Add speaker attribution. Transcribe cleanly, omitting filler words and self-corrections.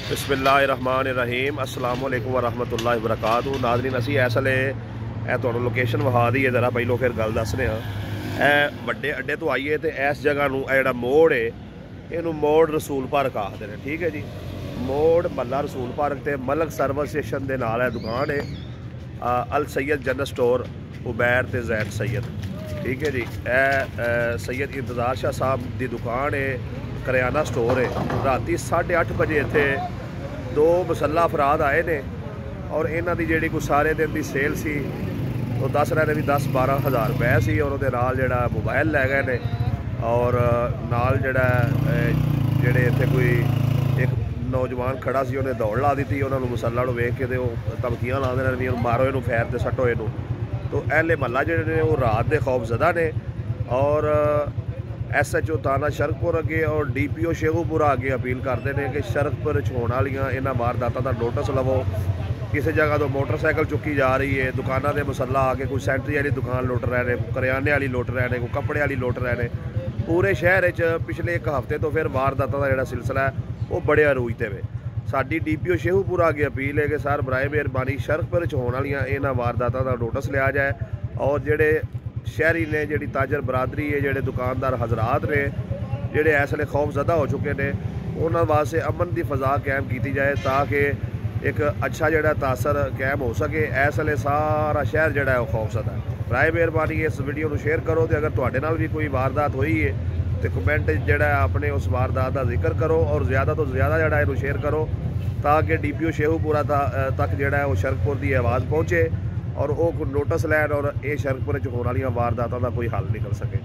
Speaker 1: बिस्मिल्लाहिर्रहमानिर्रहीम अस्सलाम वालेकुम वरहमतुल्लाहि वबरकातुहू। नाज़रीन असी इस वेले तुहानू लोकेशन विखा दी है, जरा पहलों फिर गल दसने वड्डे अड्डे तो आइए तो इस जगह नूं जिहड़ा मोड़ है इनू मोड़ रसूल पार्क आखदे ने। ठीक है जी, मोड़ मल्ला रसूल पार्क ते मलक सर्विस स्टेशन के नाल है दुकान है अल सैयद जनरल स्टोर उबैर ते जैद सैयद। ठीक है जी, सैयद इंतज़ार शाह साहब की दुकान है, करियाना स्टोर है। राती 8:30 बजे इत्थे दो मसला अफराद आए ने और इन्हां दी जिहड़ी कोई सारे दिन की सेल सी तो दस रहे ने भी 10-12 हज़ार रुपए सी और उहदे नाल जिहड़ा मोबाइल लै गए ने और नाल जिहड़े इत्थे कोई एक नौजवान खड़ा सी उन्हें दौड़ ला दी। उन्होंने मसला वेख के धमकियां लाते हैं भी मारो इनू फैर ते सट्टो इनू। तो अहले महला जिहड़े ने वो रात के खौफजदा ने और SHO थाना शरकपुर अगे और DPO शेखुपुरा अगे अपील करते हैं कि शरकपुर होने वालियां इन्हां वारदातां दा नोटिस लवो। किसी जगह तो मोटरसाइकिल चुकी जा रही है, दुकानों के मसला आके कोई सैंटरी वाली दुकान लुट रहे हैं, करियाने वाली लुट रहे हैं, कोई कपड़े वाली लुट रहे हैं। पूरे शहर पिछले एक हफ्ते तो फिर वारदातां का जिहड़ा सिलसिला है वो बड़े अरूज ते वे। साडी DPO शेखुपुरा अगे अपील है कि सर बराए मेहरबानी शरकपुर होने वालियां इन्हां वारदातां दा नोटिस लिया जाए और जिहड़े शहरी ने, जिहड़ी ताजर बरादरी है, जिहड़े दुकानदार हजरात ने जिहड़े इस वेले खौफजदा हो चुके हैं उन्हां वास्ते अमन की फजा कायम की जाए ताकि एक अच्छा जिहड़ा तासर कायम हो सके। इस वेले सारा शहर जिहड़ा है खौफजदा है। बराए मेहरबानी इस वीडियो को शेयर करो तो अगर तुहाडे नाल भी कोई वारदात हुई है तो कमेंट जिहड़ा अपने उस वारदात का जिक्र करो और ज़्यादा तो ज़्यादा जिहड़ा इहनूं शेयर करो ताकि DPO शेखुपुरा तक जिहड़ा है वो शरकपुर की आवाज़ पहुँचे और वो नोटिस लैन और ये शरकपुर होने वाली वारदातों का कोई हल निकल सके।